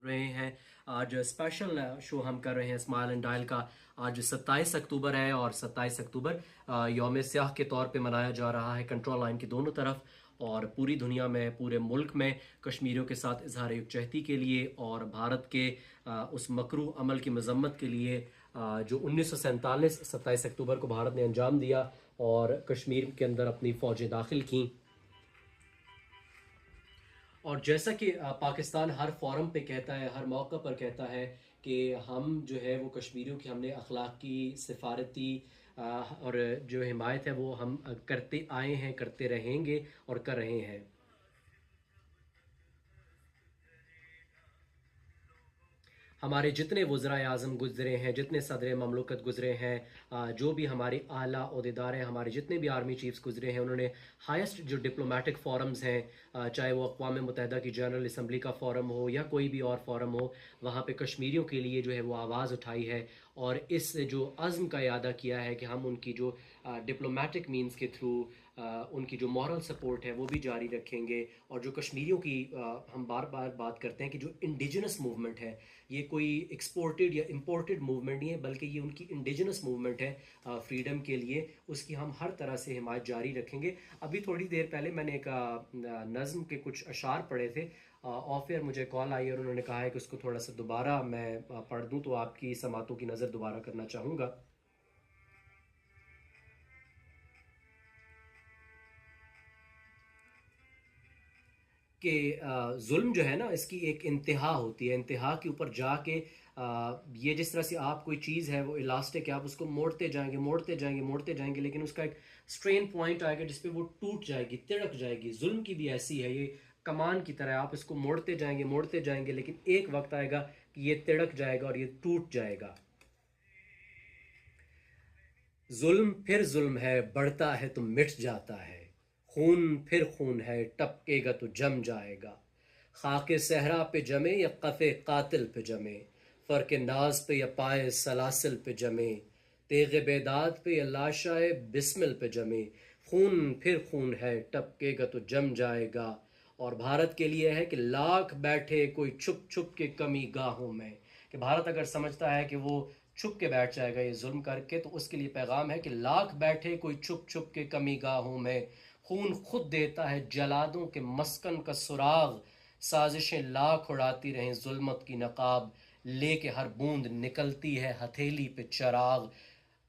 रहे हैं। आज स्पेशल शो हम कर रहे हैं स्माइल एंड डायल का। आज 27 अक्टूबर है और 27 अक्टूबर यौम स्याह के तौर पे मनाया जा रहा है कंट्रोल लाइन की दोनों तरफ और पूरी दुनिया में, पूरे मुल्क में कश्मीरियों के साथ इजहार यकजहती के लिए और भारत के उस मकरू अमल की मजम्मत के लिए जो 1947 27 अक्टूबर को भारत ने अंजाम दिया और कश्मीर के अंदर अपनी फ़ौजें दाखिल की। और जैसा कि पाकिस्तान हर फोरम पे कहता है, हर मौका पर कहता है कि हम जो है वो कश्मीरियों की हमने अखलाकी, सिफारती और जो हिमायत है वो हम करते आए हैं, करते रहेंगे और कर रहे हैं। हमारे जितने वज़राए आज़म गुजरे हैं, जितने सदर ममलकत गुजरे हैं, जो भी हमारे आला ओहदेदार हैं, हमारे जितने भी आर्मी चीफ्स गुजरे हैं, उन्होंने हाईएस्ट जो डिप्लोमेटिक फोरम्स हैं, चाहे वो अक़वाम मुत्तहिदा की जनरल असम्बली का फ़ोरम हो या कोई भी और फोरम हो, वहाँ पे कश्मीरियों के लिए जो है वो आवाज़ उठाई है और इस जो अज़्म का इरादा किया है कि हम उनकी जो डिप्लोमेटिक मीन्स के थ्रू उनकी जो मॉरल सपोर्ट है वो भी जारी रखेंगे। और जो कश्मीरियों की हम बार बार बात करते हैं कि जो इंडिजिनस मूवमेंट है, ये कोई एक्सपोर्टेड या इंपोर्टेड मूवमेंट नहीं है, बल्कि ये उनकी इंडिजिनस मूवमेंट है फ्रीडम के लिए। उसकी हम हर तरह से हिमायत जारी रखेंगे। अभी थोड़ी देर पहले मैंने एक नज़्म के कुछ अशार पढ़े थे। ऑफ एयर मुझे कॉल आई और उन्होंने कहा है कि उसको थोड़ा सा दोबारा मैं पढ़ दूँ, तो आपकी समातों की नज़र दोबारा करना चाहूँगा कि जुल्म जो है ना, इसकी एक इंतहा होती है। इंतहा के ऊपर जाके ये जिस तरह से आप कोई चीज़ है वो इलास्टिक है, आप उसको मोड़ते जाएंगे, मोड़ते जाएंगे, मोड़ते जाएंगे, लेकिन उसका एक स्ट्रेन पॉइंट आएगा जिसपे वो टूट जाएगी, तिड़क जाएगी। जुल्म की भी ऐसी है, ये कमान की तरह आप इसको मोड़ते जाएंगे, मोड़ते जाएंगे, लेकिन एक वक्त आएगा कि ये तिड़क जाएगा और ये टूट जाएगा। जुल्म फिर जुल्म है, बढ़ता है तो मिट जाता है। खून फिर खून है, टपकेगा तो जम जाएगा। खाके सहरा पे जमे या कफ़े कातिल पे जमे, फ़र्क नाज पे या पाए सलासिल पे जमे, तेग बेदाद पे या लाशाए बिस्मिल पे जमे। खून फिर खून है, टपकेगा तो जम जाएगा। और भारत के लिए है कि लाख बैठे कोई छुप छुप के कमी गाहों में, कि भारत अगर समझता है कि वो छुप के बैठ जाएगा ये जुल्म करके, तो उसके लिए पैगाम है कि लाख बैठे कोई छुप छुप के कमी गाहों में, खून खुद देता है जलादों के मस्कन का सुराग, साजिशें लाख उड़ाती रहें जुल्मत की नकाब, लेके हर बूंद निकलती है हथेली पे चराग।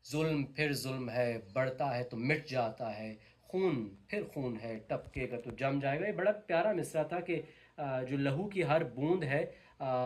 जुल्म फिर जुल्म है, बढ़ता है तो मिट जाता है। खून फिर खून है, टपकेगा तो जम जाएगा। ये बड़ा प्यारा मिसरा था कि जो लहू की हर बूंद है